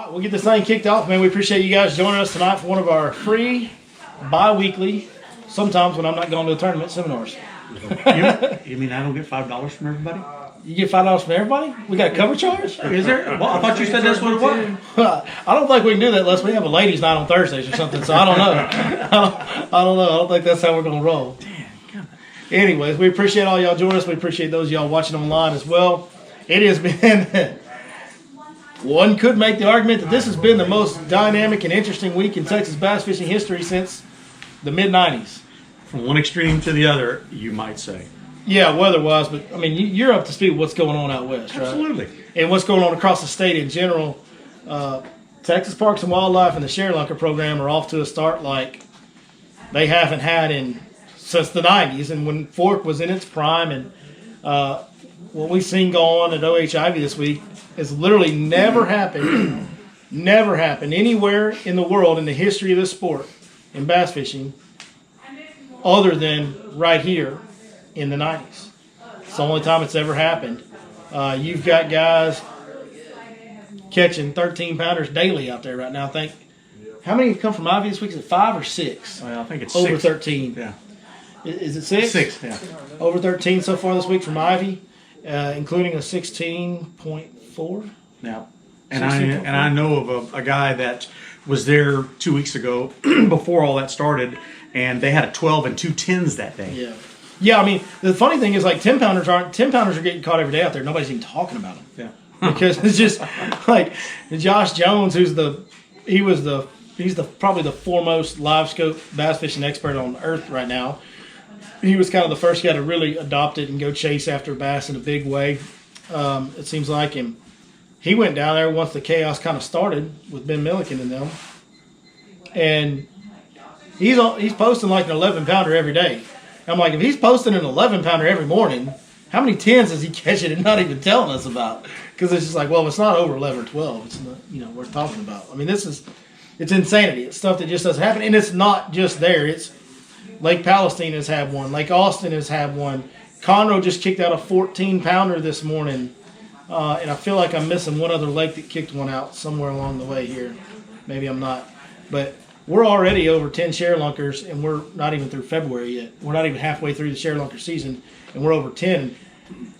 right, we'll get this thing kicked off, man. We appreciate you guys joining us tonight for one of our free, bi-weekly, sometimes when I'm not going to the tournament, seminars. You mean I don't get $5 from everybody? You get $5 from everybody? We got a cover charge? Is there? Well, I thought you said that's what it was. I don't think we can do that unless we have a ladies' night on Thursdays or something, so I don't know. I don't know. I don't think that's how we're going to roll. Anyways, we appreciate all y'all joining us. We appreciate those of y'all watching online as well. It has been... One could make the argument that this has been the most dynamic and interesting week in Texas bass fishing history since the mid-'90s. From one extreme to the other, you might say. Yeah, weather-wise, but, I mean, you're up to speed with what's going on out west, right? Absolutely. And what's going on across the state in general. Texas Parks and Wildlife and the ShareLunker program are off to a start like they haven't had since the 90s, and when Fork was in its prime, and what we've seen go on at OH Ivy this week has literally never happened anywhere in the world in the history of this sport in bass fishing other than right here in the 90s. It's the only time it's ever happened. You've got guys catching 13-pounders daily out there right now. I think, how many have come from Ivy this week? Is it 5 or 6? Well, I think it's over 6. 13. Yeah. Is it 6? 6, yeah. Over 13 so far this week from Ivy, including a 16.4. Yeah. And I know of a guy that was there 2 weeks ago before all that started, and they had a 12 and 2 10s that day. Yeah. Yeah, I mean, the funny thing is, like, 10-pounders are getting caught every day out there. Nobody's even talking about them. Yeah. Because it's just, like, Josh Jones, he's probably the foremost live scope bass fishing expert on earth right now. He was kind of the first guy to really adopt it and go chase after bass in a big way. It seems like him. He went down there once the chaos kind of started with Ben Milliken and them. And he's posting like an 11-pounder every day. I'm like, if he's posting an 11-pounder every morning, how many 10s is he catching and not even telling us about? Because it's just like, well, if it's not over 11 or 12, it's not, worth talking about. I mean, it's insanity. It's stuff that just doesn't happen. And it's not just there. It's Lake Palestine has had one. Lake Austin has had one. Conroe just kicked out a 14-pounder this morning. And I feel like I'm missing one other lake that kicked one out somewhere along the way here. Maybe I'm not. But we're already over 10 ShareLunkers, and we're not even through February yet. We're not even halfway through the ShareLunker season, and we're over 10.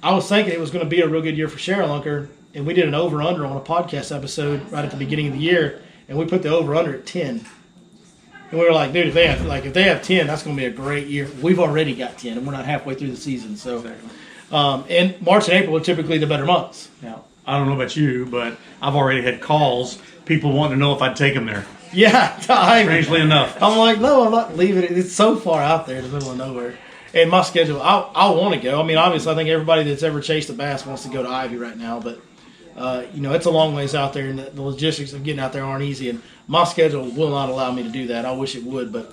I was thinking it was going to be a real good year for ShareLunker, and we did an over-under on a podcast episode right at the beginning of the year, and we put the over-under at 10. And we were like, dude, if they have 10, that's going to be a great year. We've already got 10, and we're not halfway through the season. So, and March and April are typically the better months. Now, I don't know about you, but I've already had calls, people wanting to know if I'd take them there. Yeah, strangely enough. I'm like, no, I'm not leaving it. It's so far out there in the middle of nowhere. And my schedule, I want to go. I mean, obviously, I think everybody that's ever chased a bass wants to go to Ivy right now, but it's a long ways out there, and the logistics of getting out there aren't easy. And my schedule will not allow me to do that. I wish it would, but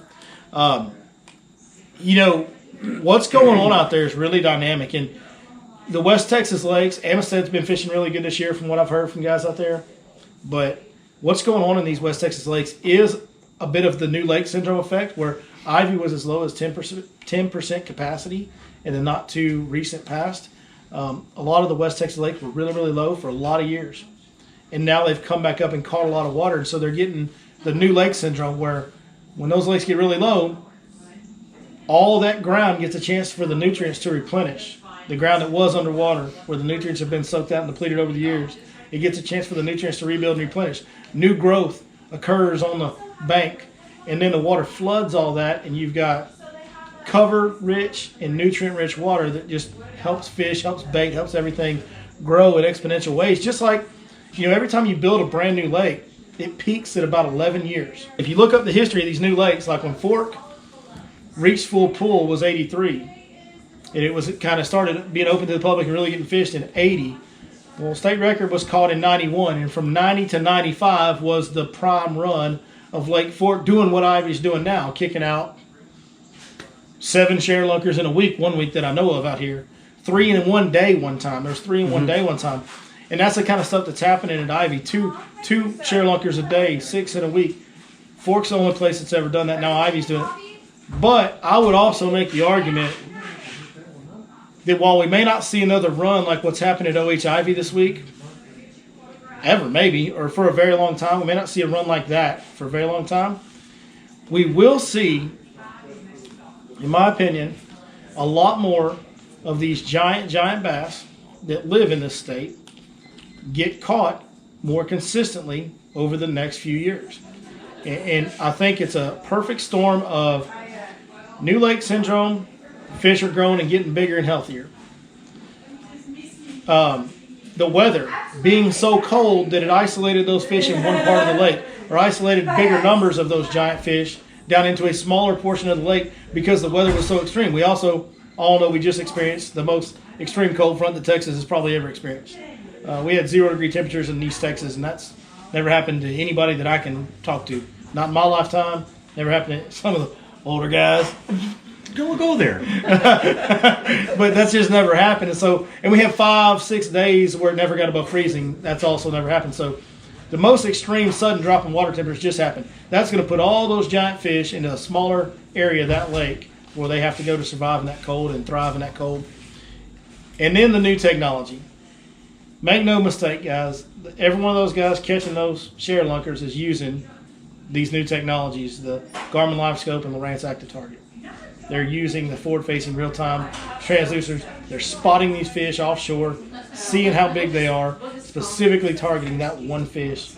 what's going on out there is really dynamic. And the West Texas lakes, Amisted's been fishing really good this year, from what I've heard from guys out there. But what's going on in these West Texas lakes is a bit of the new lake syndrome effect, where Ivy was as low as 10% capacity in the not too recent past. A lot of the West Texas lakes were really, really low for a lot of years. And now they've come back up and caught a lot of water. And so they're getting the new lake syndrome, where when those lakes get really low, all that ground gets a chance for the nutrients to replenish. The ground that was underwater, where the nutrients have been soaked out and depleted over the years, it gets a chance for the nutrients to rebuild and replenish. New growth occurs on the bank, and then the water floods all that, and you've got cover-rich and nutrient-rich water that just helps fish, helps bait, helps everything grow at exponential ways. Just like, every time you build a brand new lake, it peaks at about 11 years. If you look up the history of these new lakes, like when Fork reached full pool was 83, and it was kind of started being open to the public and really getting fished in 80. Well, state record was caught in 91, and from 90 to 95 was the prime run of Lake Fork, doing what Ivy's doing now, kicking out 7 ShareLunkers in a week, one week that I know of out here. 3 in one day one time. There's 3 in one day one time. And that's the kind of stuff that's happening at Ivy. Two ShareLunkers a day, 6 in a week. Fork's the only place that's ever done that. Now Ivy's doing it. But I would also make the argument that while we may not see another run like what's happened at OH Ivy this week, ever, maybe, or for a very long time. We may not see a run like that for a very long time. We will see, in my opinion, a lot more of these giant bass that live in this state get caught more consistently over the next few years. And I think it's a perfect storm of new lake syndrome, fish are growing and getting bigger and healthier. The weather being so cold that it isolated those fish in one part of the lake, or isolated bigger numbers of those giant fish down into a smaller portion of the lake because the weather was so extreme. We also all know we just experienced the most extreme cold front that Texas has probably ever experienced. We had 0-degree temperatures in East Texas, and that's never happened to anybody that I can talk to. Not in my lifetime. Never happened to some of the older guys. Don't go there. But that's just never happened. And we have 5-6 days where it never got above freezing. That's also never happened. So the most extreme sudden drop in water temperatures just happened. That's going to put all those giant fish into a smaller area of that lake where they have to go to survive in that cold and thrive in that cold. And then the new technology. Make no mistake, guys. Every one of those guys catching those share lunkers is using these new technologies, the Garmin LiveScope and Lowrance Active Target. They're using the forward-facing real-time transducers. They're spotting these fish offshore, seeing how big they are, specifically targeting that one fish.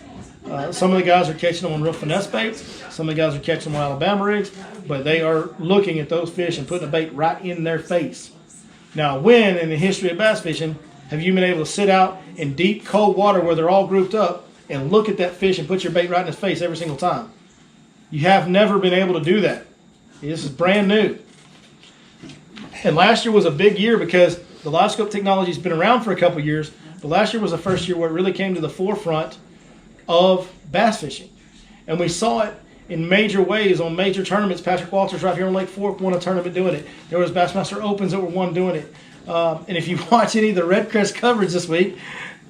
Some of the guys are catching them on real finesse baits. Some of the guys are catching them on Alabama rigs, but they are looking at those fish and putting a bait right in their face. Now, when in the history of bass fishing have you been able to sit out in deep, cold water where they're all grouped up and look at that fish and put your bait right in his face every single time? You have never been able to do that. This is brand new. And last year was a big year because the LiveScope technology has been around for a couple years, but last year was the first year where it really came to the forefront of bass fishing. And we saw it in major ways on major tournaments. Patrick Walters right here on Lake Fork won a tournament doing it. There was Bassmaster Opens that were won doing it. And if you watch any of the Red Crest coverage this week,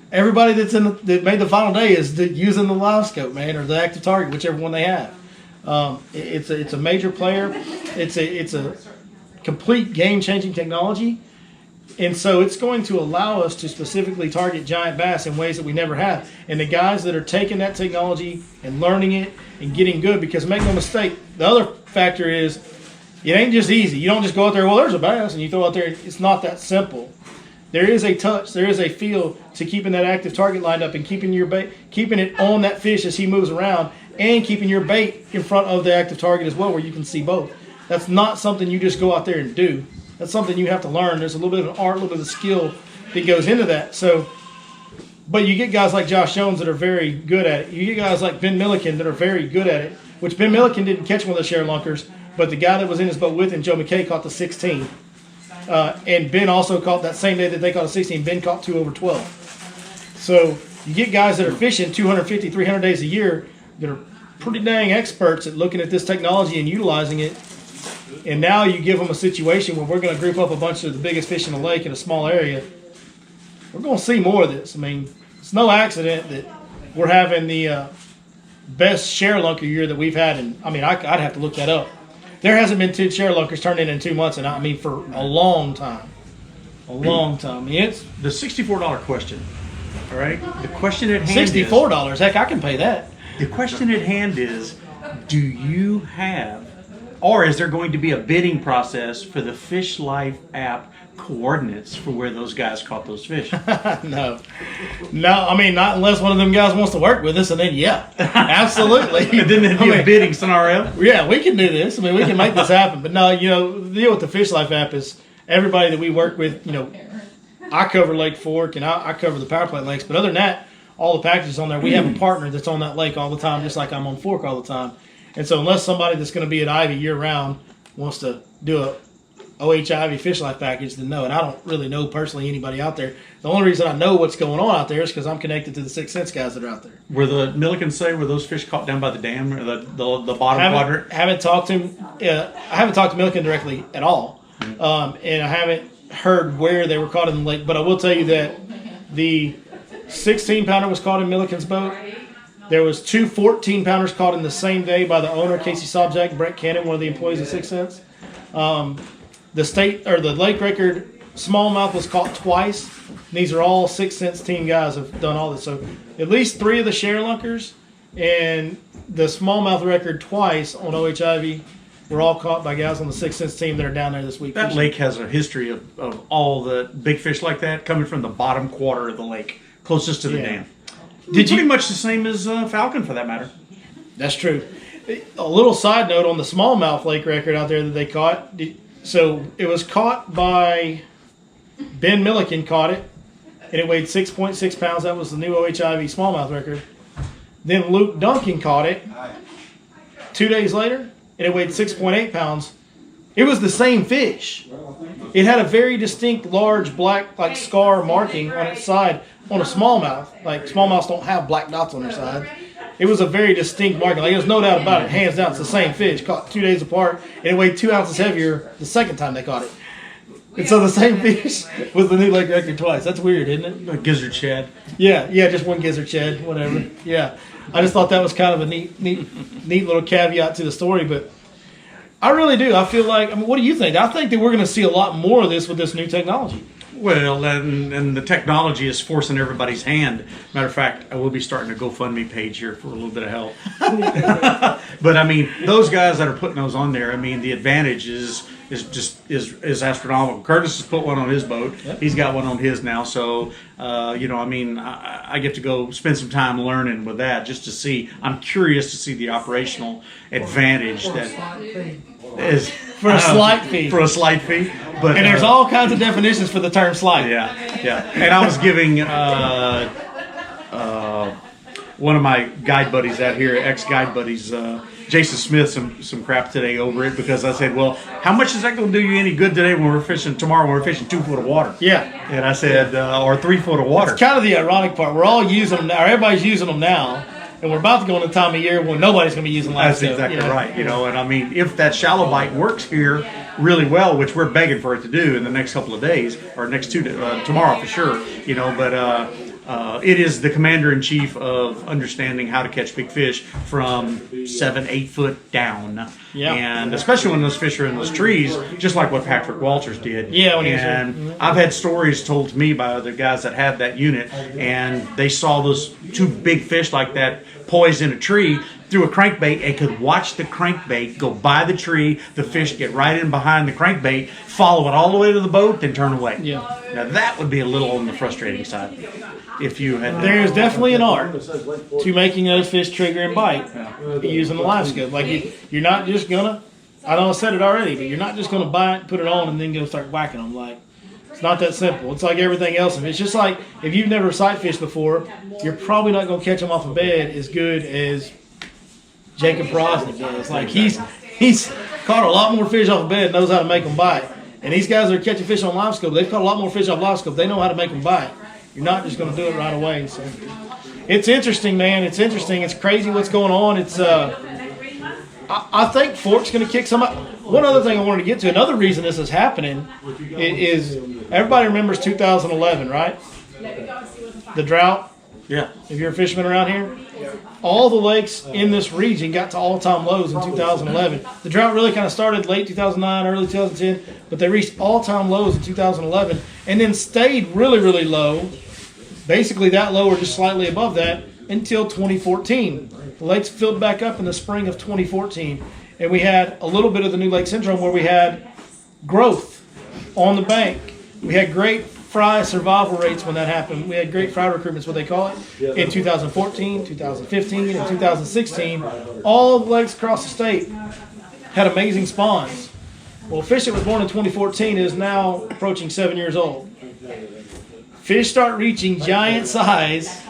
everybody that made the final day is using the LiveScope, man, or the Active Target, whichever one they have. It's a major player. It's a complete game-changing technology, and so it's going to allow us to specifically target giant bass in ways that we never have. And the guys that are taking that technology and learning it and getting good, because make no mistake, the other factor is it ain't just easy. You don't just go out there, well, there's a bass, and you throw out there. It's not that simple. There is a touch, there is a feel to keeping that active target lined up and keeping your bait, keeping it on that fish as he moves around, and keeping your bait in front of the active target as well, where you can see both. That's not something you just go out there and do. That's something you have to learn. There's a little bit of an art, a little bit of skill that goes into that. So, but you get guys like Josh Jones that are very good at it. You get guys like Ben Milliken that are very good at it, which Ben Milliken didn't catch one of the share lunkers, but the guy that was in his boat with him, Joe McKay, caught the 16. And Ben also caught that same day that they caught a 16. Ben caught 2 over 12. So you get guys that are fishing 250, 300 days a year that are pretty dang experts at looking at this technology and utilizing it. And now you give them a situation where we're going to group up a bunch of the biggest fish in the lake in a small area. We're going to see more of this. I mean, it's no accident that we're having the best share lunker year that we've had. And I mean, I'd have to look that up. There hasn't been 10 share lunkers turned in 2 months, and I mean for a long time. A long time. I mean, it's the $64 question. All right? The question at hand $64. Heck, I can pay that. The question at hand is, do you have, or is there going to be a bidding process for the Fish Life app coordinates for where those guys caught those fish? No. I mean, not unless one of them guys wants to work with us, and then yeah, absolutely. And then there'd be a bidding scenario. Yeah, we can do this. I mean, we can make this happen. But no, the deal with the Fish Life app is everybody that we work with, I cover Lake Fork and I cover the Power Plant lakes, but other than that, all the packages on there, we have a partner that's on that lake all the time, just like I'm on Fork all the time. And so unless somebody that's going to be at Ivy year-round wants to do a OH Ivy Fish Life package, then no. And I don't really know personally anybody out there. The only reason I know what's going on out there is because I'm connected to the 6 Sense guys that are out there. Were the Millikens say, were those fish caught down by the dam or the bottom quadrant? Haven't talked to him. I haven't talked to Milliken directly at all. And I haven't heard where they were caught in the lake. But I will tell you that the 16-pounder was caught in Milliken's boat. There was 2 14-pounders caught in the same day by the owner, Casey Sobjack, Brett Cannon, one of the employees of 6 Sense. The state or the lake record smallmouth was caught twice. And these are all 6 Cents team guys have done all this. So at least 3 of the sharelunkers and the smallmouth record twice on OHIV were all caught by guys on the 6 Cents team that are down there this week. That lake has a history of all the big fish like that coming from the bottom quarter of the lake, closest to the dam. Pretty much the same as Falcon, for that matter. That's true. A little side note on the smallmouth lake record out there that they caught. So it was caught by Ben Milliken, caught it, and it weighed 6.6 pounds. That was the new OHIV smallmouth record. Then Luke Duncan caught it 2 days later, and it weighed 6.8 pounds. It was the same fish. It had a very distinct, large, black, like scar marking on its side on a smallmouth. Like smallmouths don't have black dots on their side. It was a very distinct marking. Like there's no doubt about it. Hands down, it's the same fish caught 2 days apart, and it weighed 2 ounces heavier the second time they caught it. And so the same fish was the new lake record twice. That's weird, isn't it? A gizzard shad. Yeah, just one gizzard shad, whatever. Yeah, I just thought that was kind of a neat little caveat to the story, but I really do. I feel like, what do you think? I think that we're going to see a lot more of this with this new technology. Well, and the technology is forcing everybody's hand. Matter of fact, I will be starting a GoFundMe page here for a little bit of help. But I mean, those guys that are putting those on there, I mean, the advantage is astronomical. Curtis has put one on his boat. Yep. He's got one on his now. So, I mean, I get to go spend some time learning with that just to see. I'm curious to see the operational advantage that is for a slight fee. For a slight fee. But, and there's all kinds of definitions for the term slight. Yeah. And I was giving one of my guide buddies out here, ex-guide buddies, Jason Smith, some crap today over it because I said, well, how much is that going to do you any good today when we're fishing tomorrow when we're fishing 2 foot of water? Yeah. And I said, or 3 foot of water. It's kind of the ironic part. We're all using them now. Everybody's using them now. And we're about to go in a time of year when nobody's going to be using live That's scope. exactly right. And I mean, if that shallow bite works here really well, which we're begging for it to do in the next couple of days, or next 2 tomorrow for sure, but it is the commander-in-chief of understanding how to catch big fish from 7-8 foot down. Yeah. And especially when those fish are in those trees, just like what Patrick Walters did. Yeah. And I've had stories told to me by other guys that had that unit, and they saw those 2 big fish like that poised in a tree through a crankbait and could watch the crankbait go by the tree, the fish get right in behind the crankbait, follow it all the way to the boat, then turn away. Yeah. Now that would be a little on the frustrating side if you had. There's definitely an art to making those fish trigger and bite using the live scope. Like you're not just gonna. I know I said it already, but you're not just gonna bite, put it on, and then go start whacking them. Like it's not that simple. It's like everything else. It's just like if you've never sight fished before, you're probably not gonna catch them off a bed as good as Jacob Brosnan does. Like he's caught a lot more fish off a bed, knows how to make them bite. And these guys that are catching fish on live scope, they've caught a lot more fish off live scope. They know how to make them bite. You're not just going to do it right away. So it's interesting, man. It's interesting. It's crazy what's going on. It's I think Fork's going to kick some up. One other thing I wanted to get to, another reason this is happening is everybody remembers 2011, right? The drought. Yeah. If you're a fisherman around here, all the lakes in this region got to all-time lows in 2011. The drought really kind of started late 2009, early 2010, but they reached all-time lows in 2011 and then stayed really, really low, basically that low or just slightly above that until 2014. The lakes filled back up in the spring of 2014, and we had a little bit of the New Lake Syndrome where we had growth on the bank. We had great fry survival rates when that happened. We had great fry recruitments, what they call it, in 2014, 2015, and 2016. All the lakes across the state had amazing spawns. Well, fish that was born in 2014 is now approaching 7 years old. Fish start reaching giant size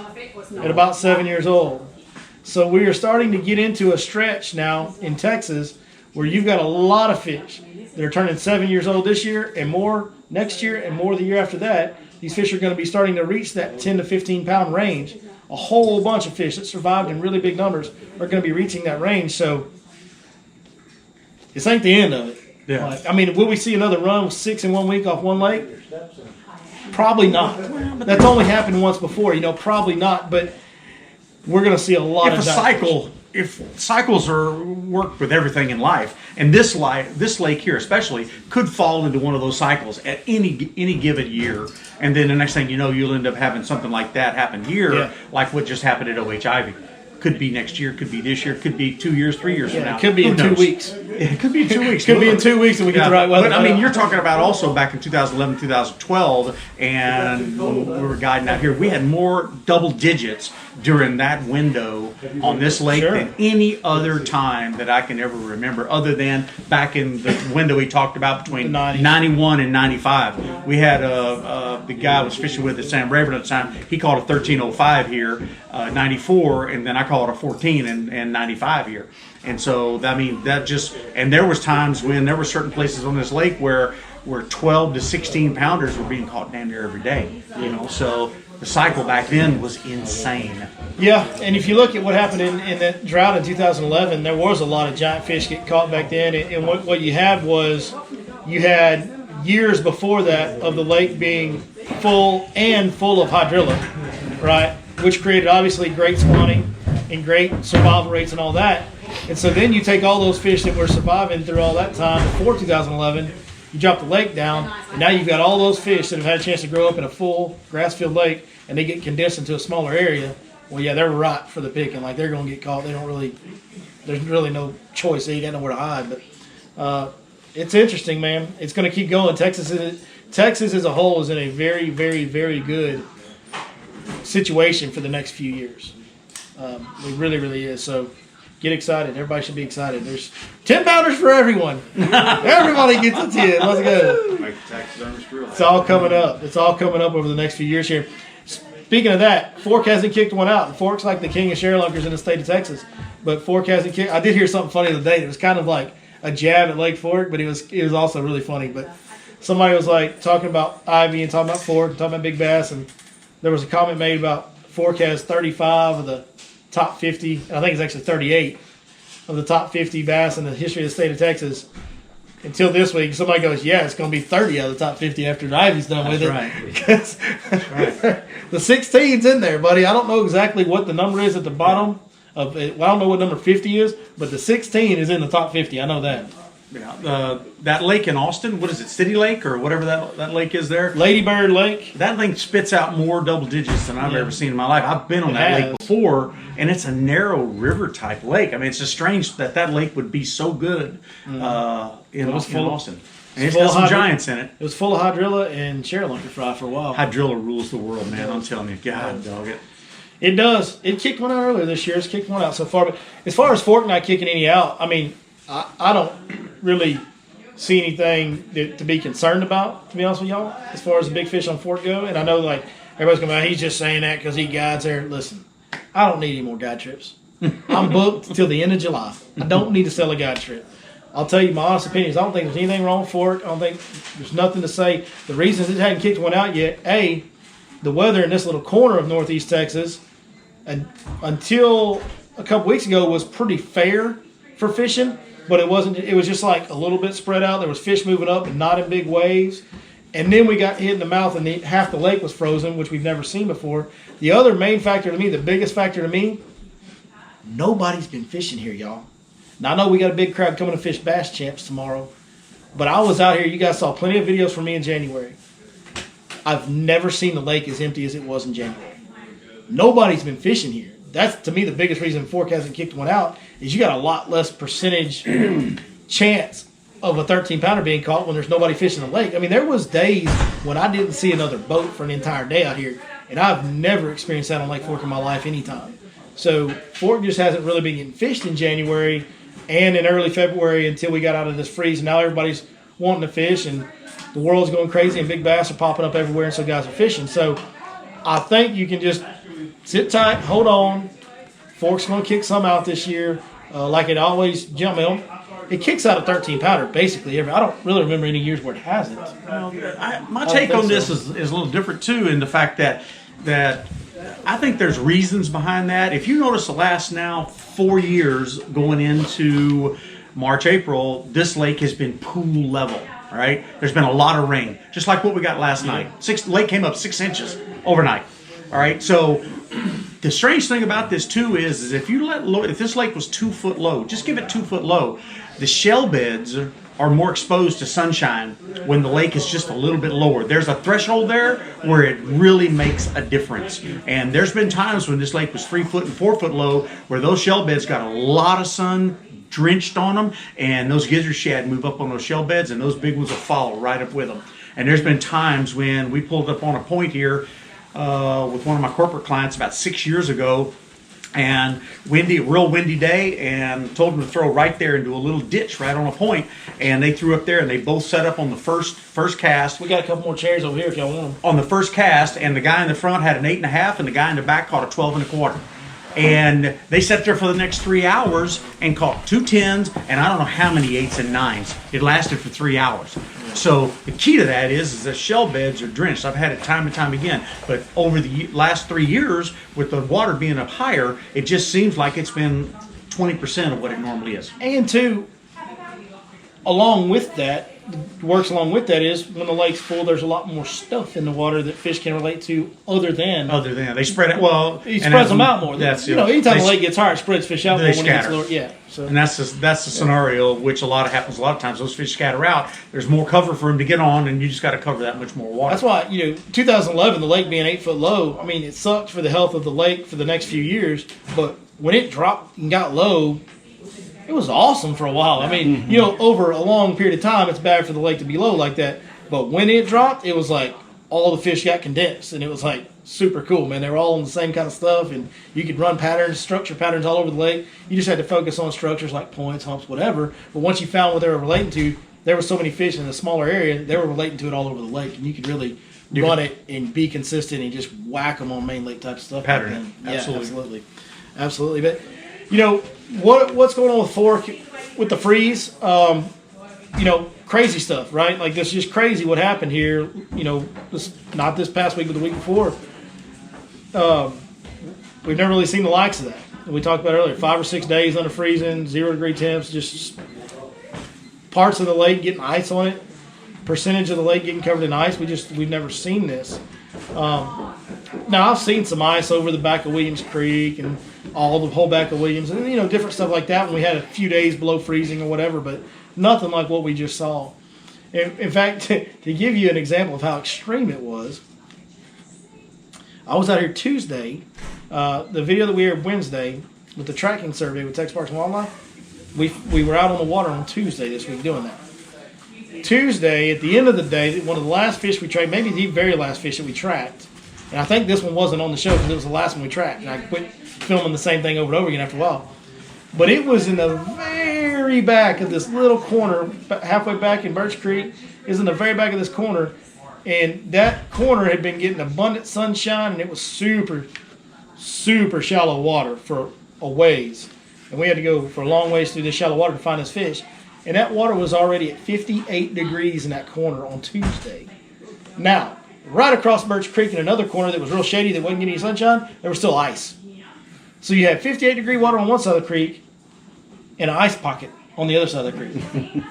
at about 7 years old. So we are starting to get into a stretch now in Texas where you've got a lot of fish that are turning 7 years old this year and more next year and more the year after that. These fish are going to be starting to reach that 10 to 15 pound range. A whole bunch of fish that survived in really big numbers are going to be reaching that range. So this ain't the end of it. Yeah. Like, I mean, will we see another run with 6 in 1 week off one lake? Probably not. That's only happened once before, probably not. But we're going to see a lot of If if cycles are work with everything in life, and this lake here especially could fall into one of those cycles at any given year, and then the next thing you know, you'll end up having something like that happen here, like what just happened at OH Ivy. Could be next year, could be this year, could be 2 years, 3 years from now. It could be in 2 weeks. It could be in 2 weeks. Could be in 2 weeks, and we get the right weather. But I mean, you're talking about also back in 2011, 2012, and when we were guiding out here, we had more double digits during that window on this lake than any other time that I can ever remember, other than back in the window we talked about between 91 and 95. We had the guy I was fishing with at Sam Rayburn at the time. He called a 1305 here, 94, and then I called a 14 and 95 here. And so, I mean, that just, and there was times when there were certain places on this lake where 12 to 16 pounders were being caught damn near every day, you know, so the cycle back then was insane. Yeah, and if you look at what happened in that drought in 2011, there was a lot of giant fish get caught back then, and what you had was, you had years before that of the lake being full of hydrilla, right, which created obviously great spawning and great survival rates and all that. And so then you take all those fish that were surviving through all that time before 2011, you drop the lake down, and now you've got all those fish that have had a chance to grow up in a full grass-filled lake, and they get condensed into a smaller area. Well, yeah, they're ripe for the picking. Like, they're going to get caught. There's really no choice. They got nowhere to hide. But it's interesting, man. It's going to keep going. Texas as a whole is in a very, very, very good situation for the next few years. It really, really is. So get excited. Everybody should be excited. There's 10 pounders for everyone. Everybody gets a 10. Let's go. It's all coming up. It's all coming up over the next few years here. Speaking of that, Fork hasn't kicked one out. Fork's like the king of sharelunkers in the state of Texas. But Fork hasn't kicked. I did hear something funny the other day. It was kind of like a jab at Lake Fork, but it was also really funny. But somebody was like talking about Ivy and talking about Fork and talking about Big Bass, and there was a comment made about Fork has 35 of the top 50, I think it's actually 38 of the top 50 bass in the history of the state of Texas. Until this week, somebody goes, yeah, it's going to be 30 out of the top 50 after Ivy's done with it. That's right. The 16's in there, buddy. I don't know exactly what the number is at the bottom of it. Well, I don't know what number 50 is, but the 16 is in the top 50. I know that. Yeah, that lake in Austin, what is it, City Lake or whatever that lake is there? Lady Bird Lake. That lake spits out more double digits than I've ever seen in my life. I've been on that lake before, and it's a narrow river type lake. I mean, it's just strange that lake would be so good in Austin. And it's got some giants in it. It was full of hydrilla and sharealunker fry for a while. Hydrilla rules the world, man. I'm telling you. God, dog it. It does. It kicked one out earlier this year. It's kicked one out so far. But as far as Fork not kicking any out, I mean, I don't really see anything to be concerned about, to be honest with y'all, as far as the big fish on Fork go. And I know, like, everybody's going to be, he's just saying that because he guides there. Listen, I don't need any more guide trips. I'm booked till the end of July. I don't need to sell a guide trip. I'll tell you my honest opinion is I don't think there's anything wrong with Fork. I don't think there's nothing to say. The reasons it hadn't kicked one out yet, A, the weather in this little corner of northeast Texas, and until a couple weeks ago, was pretty fair for fishing. But it wasn't. It was just like a little bit spread out. There was fish moving up, but not in big waves. And then we got hit in the mouth, and half the lake was frozen, which we've never seen before. The other main factor to me, the biggest factor to me, nobody's been fishing here, y'all. Now I know we got a big crowd coming to fish Bass Champs tomorrow, but I was out here. You guys saw plenty of videos from me in January. I've never seen the lake as empty as it was in January. Nobody's been fishing here. That's, to me, the biggest reason Fork hasn't kicked one out is you got a lot less percentage chance of a 13-pounder being caught when there's nobody fishing the lake. I mean, there was days when I didn't see another boat for an entire day out here, and I've never experienced that on Lake Fork in my life anytime. So Fork just hasn't really been getting fished in January and in early February until we got out of this freeze. And now everybody's wanting to fish, and the world's going crazy, and big bass are popping up everywhere, and so guys are fishing. So I think you can just sit tight, hold on. Fork's going to kick some out this year, like it always jump on. It kicks out a 13-pounder basically every. I don't really remember any years where it hasn't. Well, my take on this is a little different too, in the fact that I think there's reasons behind that. If you notice the last now 4 years going into March, April, this lake has been pool level. All right, there's been a lot of rain, just like what we got last night. Lake came up 6 inches overnight. All right, so The strange thing about this too is if you if this lake was 2 foot low, just give it 2 foot low, the shell beds are more exposed to sunshine when the lake is just a little bit lower. There's a threshold there where it really makes a difference. And there's been times when this lake was 3 foot and 4 foot low where those shell beds got a lot of sun drenched on them, and those gizzard shad move up on those shell beds, and those big ones will follow right up with them. And there's been times when we pulled up on a point here with one of my corporate clients about 6 years ago, and real windy day, and told them to throw right there into a little ditch right on a point, and they threw up there, and they both set up on the first cast. We got a couple more chairs over here if y'all want them. On the first cast, and the guy in the front had an 8.5, and the guy in the back caught a 12.25. And they sat there for the next 3 hours and caught 2 10s and I don't know how many 8s and 9s. It lasted for 3 hours. So the key to that is that shell beds are drenched. I've had it time and time again. But over the last 3 years, with the water being up higher, it just seems like it's been 20% of what it normally is. And two, along with that, works along with that is when the lake's full, there's a lot more stuff in the water that fish can relate to other than They spread it well. He spreads them out more. That's anytime the lake gets higher, it spreads fish out more when it gets scatter. lower. Yeah. So And that's the scenario which happens a lot of times. Those fish scatter out. There's more cover for them to get on, and you just got to cover that much more water. that's why 2011, the lake being 8 foot low. I mean, it sucked for the health of the lake for the next few years. But when it dropped and got low, it was awesome for a while. I mean, over a long period of time, it's bad for the lake to be low like that. But when it dropped, it was like all the fish got condensed, and it was like super cool, man. They were all on the same kind of stuff, and you could run patterns, structure patterns all over the lake. You just had to focus on structures like points, humps, whatever. But once you found what they were relating to, there were so many fish in a smaller area, they were relating to it all over the lake, and you could really run it and be consistent and just whack them on main lake type stuff. Pattern it. Yeah, absolutely. But what's going on with Fork with the freeze? Crazy stuff, right? Like, this is just crazy what happened here. Not this past week, but the week before. We've never really seen the likes of that. We talked about earlier, 5 or 6 days under freezing, 0 degree temps, just parts of the lake getting ice on it, percentage of the lake getting covered in ice. We've never seen this. Now, I've seen some ice over the back of Williams Creek and all the whole back of Williams, and different stuff like that when we had a few days below freezing or whatever, but nothing like what we just saw. In fact, to give you an example of how extreme it was, I was out here Tuesday. The video that we aired Wednesday with the tracking survey with Texas Parks and Wildlife, we were out on the water on Tuesday this week doing that. Tuesday, at the end of the day, one of the last fish we tracked, maybe the very last fish that we tracked, and I think this one wasn't on the show because it was the last one we tracked, and I quit filming the same thing over and over again after a while. But it was in the very back of this little corner, halfway back in Birch Creek, is in the very back of this corner, and that corner had been getting abundant sunshine, and it was super, super shallow water for a ways. And we had to go for a long ways through this shallow water to find this fish. And that water was already at 58 degrees in that corner on Tuesday. Now, right across Birch Creek in another corner that was real shady that wasn't getting any sunshine, there was still ice. So you had 58 degree water on one side of the creek and an ice pocket on the other side of the creek.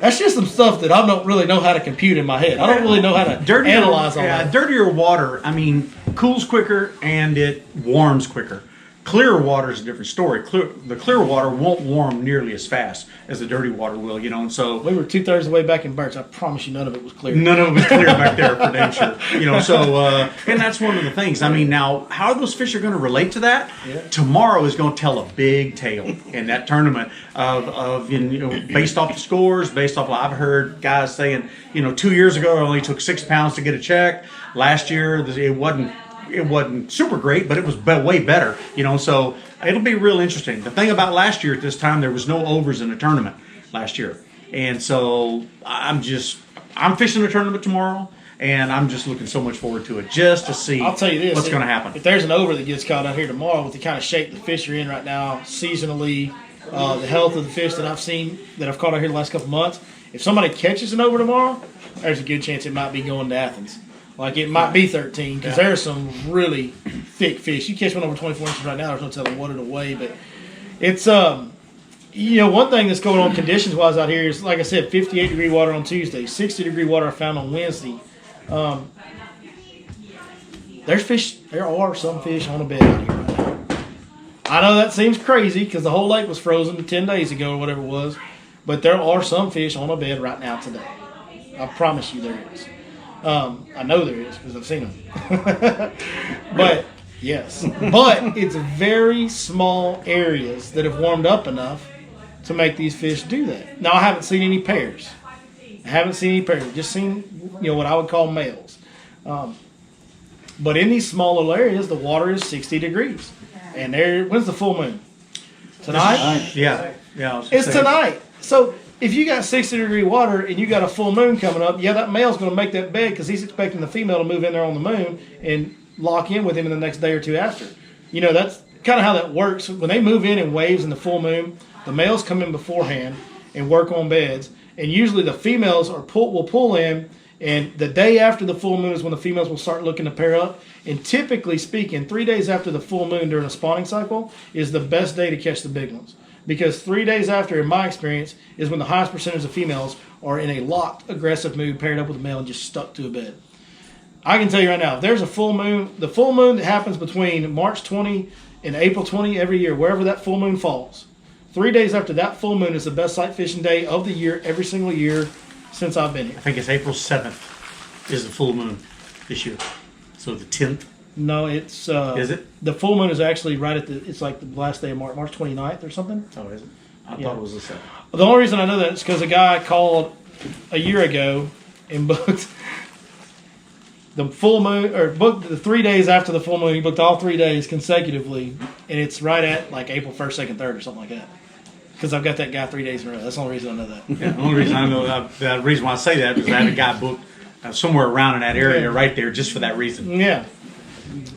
That's just some stuff that I don't really know how to compute in my head. I don't really know how to analyze all that. Dirtier water, cools quicker and it warms quicker. Clear water is a different story. The clear water won't warm nearly as fast as the dirty water will, and so... We were 2/3 of the way back in Birch. I promise you none of it was clear. None of it was clear back there, for damn sure. And that's one of the things. Now, how those fish are going to relate to that, tomorrow is going to tell a big tale in that tournament of based off the scores, based off what I've heard guys saying, 2 years ago it only took 6 pounds to get a check. Last year, it wasn't super great, but it was way better, so it'll be real interesting. The thing about last year at this time, there was no overs in the tournament last year. And so I'm fishing the tournament tomorrow, and I'm just looking so much forward to it just to see I'll tell you this, what's going to happen. If there's an over that gets caught out here tomorrow with the kind of shape the fish are in right now, seasonally, the health of the fish that I've seen, that I've caught out here the last couple months, if somebody catches an over tomorrow, there's a good chance it might be going to Athens. It might be 13 because there's some really thick fish. You catch one over 24 inches right now, there's no telling what it'll weigh. But it's, one thing that's going on conditions-wise out here is, like I said, 58 degree water on Tuesday, 60 degree water I found on Wednesday. There are some fish on a bed out here right now. I know that seems crazy because the whole lake was frozen 10 days ago or whatever it was, but there are some fish on a bed right now today. I promise you there is. I know there is because I've seen them. But yes, but it's very small areas that have warmed up enough to make these fish do that. Now I haven't seen any pairs. Just seen what I would call males. But in these smaller areas, the water is 60 degrees. And when's the full moon? Tonight? Yeah. It's tonight. So if you got 60-degree water and you got a full moon coming up, that male's going to make that bed because he's expecting the female to move in there on the moon and lock in with him in the next day or two after. That's kind of how that works. When they move in waves in the full moon, the males come in beforehand and work on beds. And usually the females will pull in, and the day after the full moon is when the females will start looking to pair up. And typically speaking, 3 days after the full moon during a spawning cycle is the best day to catch the big ones. Because 3 days after, in my experience, is when the highest percentage of females are in a locked, aggressive mood, paired up with a male and just stuck to a bed. I can tell you right now, if there's a full moon, the full moon that happens between March 20 and April 20 every year, wherever that full moon falls, 3 days after that full moon is the best sight fishing day of the year, every single year since I've been here. I think it's April 7th is the full moon this year. So the 10th. No, it's... is it? The full moon is actually right at it's like the last day of March 29th or something. Oh, is it? I thought it was the 7th. The only reason I know that is because a guy called a year ago and booked the full moon, or booked the 3 days after the full moon. He booked all 3 days consecutively, and it's right at like April 1st, 2nd, 3rd or something like that. Because I've got that guy 3 days in a row. That's the only reason I know that. Yeah, the only reason I know that, the reason why I say that is because I had a guy booked somewhere around in that area right there just for that reason. Yeah.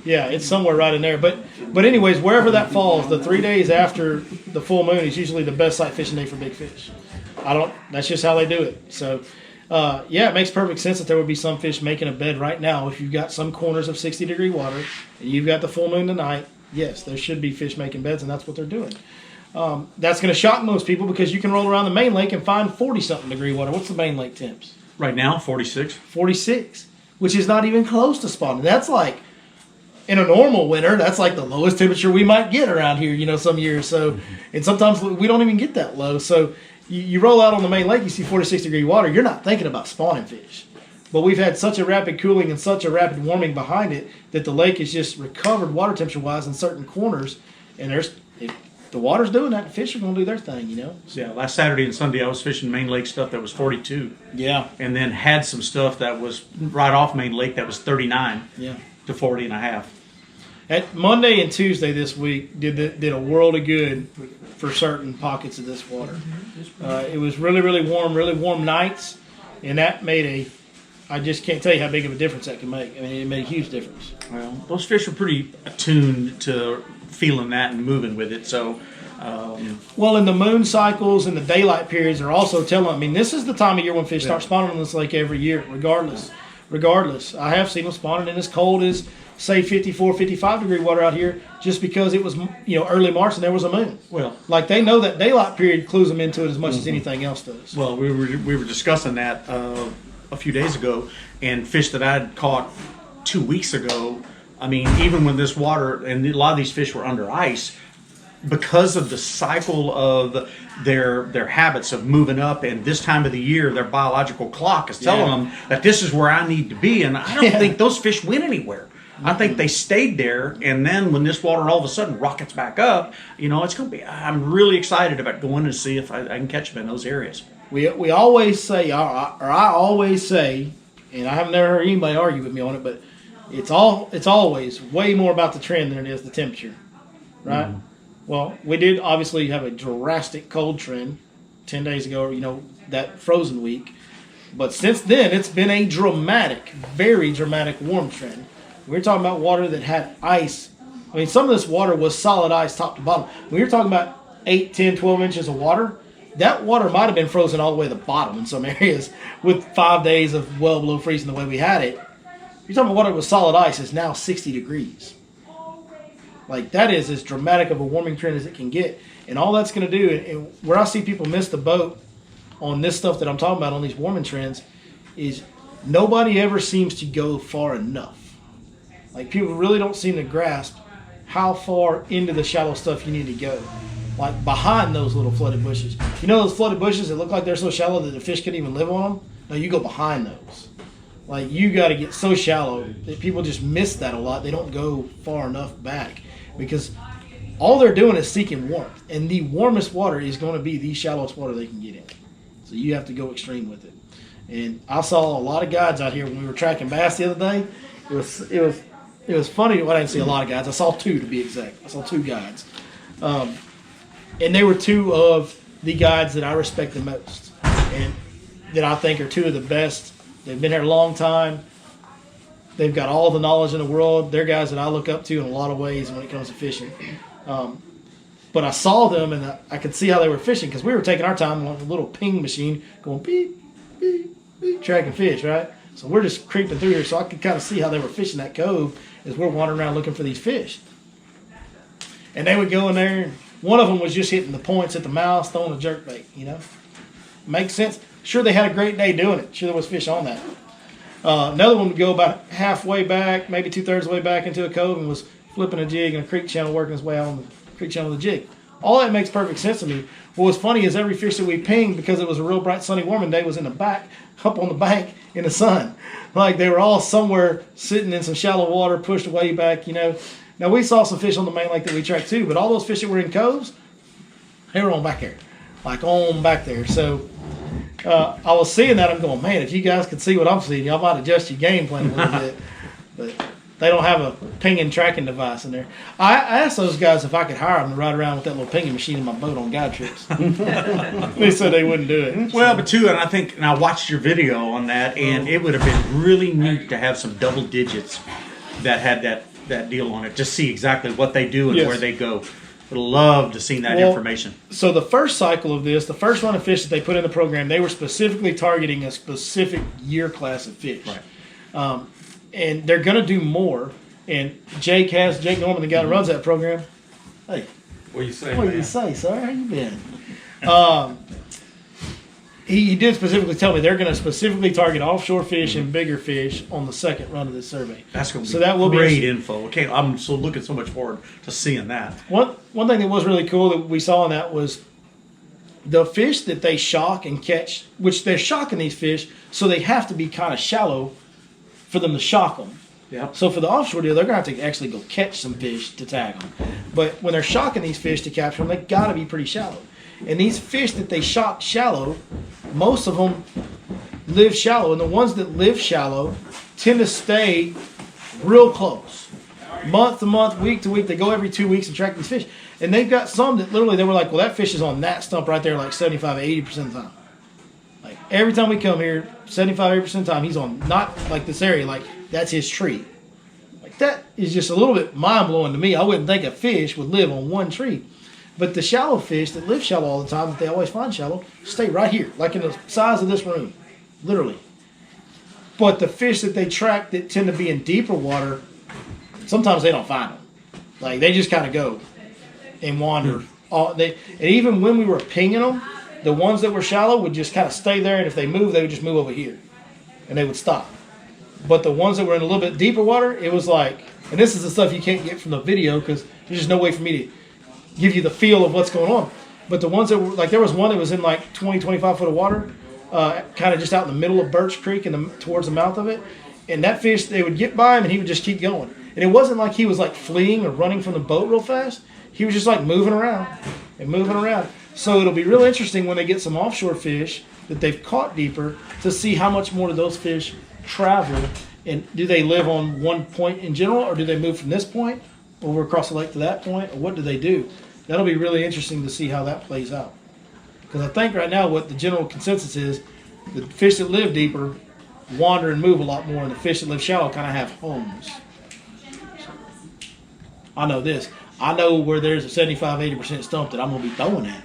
Yeah, it's somewhere right in there. But anyways, wherever that falls, the 3 days after the full moon is usually the best sight fishing day for big fish. That's just how they do it. So, it makes perfect sense that there would be some fish making a bed right now. If you've got some corners of 60-degree water and you've got the full moon tonight, yes, there should be fish making beds, and that's what they're doing. That's going to shock most people because you can roll around the main lake and find 40-something degree water. What's the main lake temps? Right now, 46. 46, which is not even close to spawning. That's like, in a normal winter, that's like the lowest temperature we might get around here, some years. So, and sometimes we don't even get that low. So you roll out on the main lake, you see 46-degree water, you're not thinking about spawning fish. But we've had such a rapid cooling and such a rapid warming behind it that the lake has just recovered water temperature-wise in certain corners. And the water's doing that. The fish are going to do their thing, Yeah, last Saturday and Sunday I was fishing Main Lake stuff that was 42. Yeah. And then had some stuff that was right off Main Lake that was 39 to 40 and a half. At Monday and Tuesday this week did a world of good for certain pockets of this water. It was really warm nights, and that made I just can't tell you how big of a difference that can make. I mean, it made a huge difference. Well, those fish are pretty attuned to feeling that and moving with it. So, well, in the moon cycles and the daylight periods are also telling. I mean, this is the time of year when fish start spawning on this lake every year, regardless. I have seen them spawning in as cold as, say, 54, 55-degree water out here just because it was, early March and there was a moon. Well, like they know that daylight period clues them into it as much as anything else does. Well, we were discussing that a few days ago, and fish that I'd caught 2 weeks ago. I mean, even when this water, and a lot of these fish were under ice, because of the cycle of their habits of moving up, and this time of the year, their biological clock is telling them that this is where I need to be, and I don't think those fish went anywhere. I think they stayed there, and then when this water all of a sudden rockets back up, it's going to be. I'm really excited about going to see if I can catch them in those areas. We always say, or I always say, and I have never heard anybody argue with me on it, but it's always way more about the trend than it is the temperature, right? Mm-hmm. Well, we did obviously have a drastic cold trend 10 days ago, that frozen week. But since then, it's been a very dramatic warm trend. We're talking about water that had ice. I mean, some of this water was solid ice top to bottom. When you're talking about 8, 10, 12 inches of water, that water might have been frozen all the way to the bottom in some areas with 5 days of well below freezing the way we had it. You're talking about water with solid ice is now 60 degrees. Like, that is as dramatic of a warming trend as it can get. And all that's going to do, and where I see people miss the boat on this stuff that I'm talking about, on these warming trends, is nobody ever seems to go far enough. Like people really don't seem to grasp how far into the shallow stuff you need to go. Like behind those little flooded bushes. You know those flooded bushes that look like they're so shallow that the fish couldn't even live on them? No, you go behind those. Like you got to get so shallow that people just miss that a lot. They don't go far enough back because all they're doing is seeking warmth. And the warmest water is going to be the shallowest water they can get in. So you have to go extreme with it. And I saw a lot of guides out here when we were tracking bass the other day. It was funny. Well, I didn't see a lot of guides. I saw 2 to be exact. I saw 2 guides. And they were 2 of the guides that I respect the most and that I think are 2 of the best. They've been here a long time. They've got all the knowledge in the world. They're guys that I look up to in a lot of ways when it comes to fishing. But I saw them and I could see how they were fishing because we were taking our time on a little ping machine going beep, beep, beep, tracking fish, right? So we're just creeping through here so I could kind of see how they were fishing that cove as we're wandering around looking for these fish. And they would go in there. One of them was just hitting the points at the mouth, throwing a jerkbait, you know. Makes sense. Sure, they had a great day doing it. Sure, there was fish on that. Another one would go about halfway back, maybe 2/3 of the way back into a cove and was flipping a jig in a creek channel, working his way out on the creek channel with a jig. All that makes perfect sense to me. What was funny is every fish that we pinged, because it was a real bright, sunny, warming day, was in the back, up on the bank in the sun. Like they were all somewhere sitting in some shallow water, pushed way back, you know. Now, we saw some fish on the main lake that we tracked too, but all those fish that were in coves, they were on back there. Like on back there. So I was seeing that. I'm going, man, if you guys could see what I'm seeing, y'all might adjust your game plan a little bit. But they don't have a pinging tracking device in there. I asked those guys if I could hire them to ride around with that little pinging machine in my boat on guide trips. They said they wouldn't do it. Well, but too, and I think, and I watched your video on that, and it would have been really neat to have some double digits that had that deal on it. Just see exactly what they do and Yes. where they go. Would love to see that information. So the first cycle of this, the first run of fish that they put in the program, they were specifically targeting a specific year class of fish. Right. And they're going to do more. And Jake Norman, the guy that runs that program. Hey, What you say, what do you say, sir? How you been? He did specifically tell me they're going to specifically target offshore fish and bigger fish on the second run of this survey. That's going to be So that will be great info. Okay, I'm so looking so much forward to seeing that. One thing that was really cool that we saw in that was the fish that they shock and catch, which they're shocking these fish, so they have to be kind of shallow for them to shock them. Yep. So for the offshore deal, they're going to have to actually go catch some fish to tag them. But when they're shocking these fish to capture them, they got to be pretty shallow. And these fish that they shock shallow, most of them live shallow. And the ones that live shallow tend to stay real close. Month to month, week to week, they go every 2 weeks and track these fish. And they've got some that literally they were like, well, that fish is on that stump right there like 75, 80% of the time. Like every time we come here, 75, 80% of the time, he's on not like this area, like that's his tree. Like that is just a little bit mind blowing to me. I wouldn't think a fish would live on one tree. But the shallow fish that live shallow all the time, that they always find shallow, stay right here, like in the size of this room, literally. But the fish that they track that tend to be in deeper water, sometimes they don't find them. Like they just kind of go and wander. And even when we were pinging them, the ones that were shallow would just kind of stay there, and if they moved, they would just move over here, and they would stop. But the ones that were in a little bit deeper water, it was like, and this is the stuff you can't get from the video because there's just no way for me to give you the feel of what's going on. But the ones that were, like there was one that was in like 20, 25 foot of water, kind of just out in the middle of Birch Creek and towards the mouth of it. And that fish, they would get by him and he would just keep going. And it wasn't like he was like fleeing or running from the boat real fast. He was just like moving around and moving around. So it'll be real interesting when they get some offshore fish that they've caught deeper to see how much more do those fish travel, and do they live on one point in general, or do they move from this point over across the lake to that point, or what do they do? That'll be really interesting to see how that plays out. Because I think right now what the general consensus is, the fish that live deeper wander and move a lot more, and the fish that live shallow kind of have homes. I know this. I know where there's a 75, 80% stump that I'm going to be throwing at.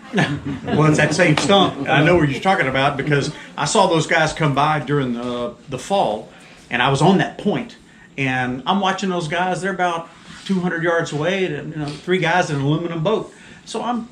Well, it's that same stump. I know what you're talking about because I saw those guys come by during the fall, and I was on that point, and I'm watching those guys. They're about 200 yards away, and 3 guys in an aluminum boat. So I'm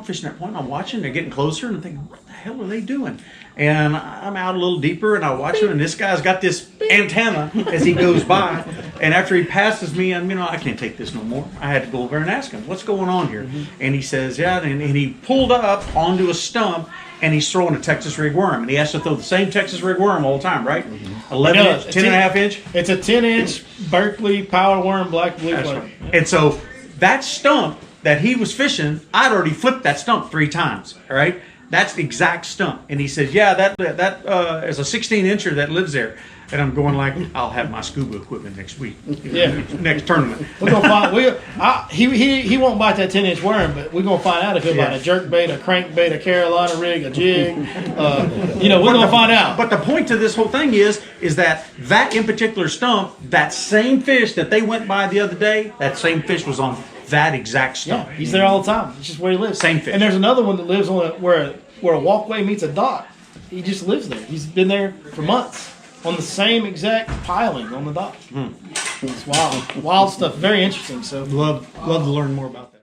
fishing that point. I'm watching. They're getting closer, and I'm thinking, what the hell are they doing? And I'm out a little deeper, and I watch him. And this guy's got this antenna as he goes by. And after he passes me, I can't take this no more. I had to go over and ask him, what's going on here? And he says, yeah. And he pulled up onto a stump, and he's throwing a Texas rig worm. And he has to throw the same Texas rig worm all the time, right? 11 inch, 10.5 inch. It's a 10-inch Berkeley power worm, black blue That's plate. right. And so that stump that he was fishing, I'd already flipped that stump 3 times. All right, that's the exact stump. And he says, "Yeah, that is a 16-incher that lives there." And I'm going like, "I'll have my scuba equipment next week, Yeah. next tournament." We're gonna find. He won't bite that 10-inch worm, but we're gonna find out if he'll bite a jerk bait, a crank bait, a Carolina rig, a jig. We're gonna find out. But the point to this whole thing is that in particular stump, that same fish that they went by the other day, that same fish was on that exact stump. Yeah, he's there all the time. It's just where he lives. Same fish. And there's another one that lives on where a walkway meets a dock. He just lives there. He's been there for months on the same exact piling on the dock. It's wild stuff. Very interesting. So Love to learn more about that.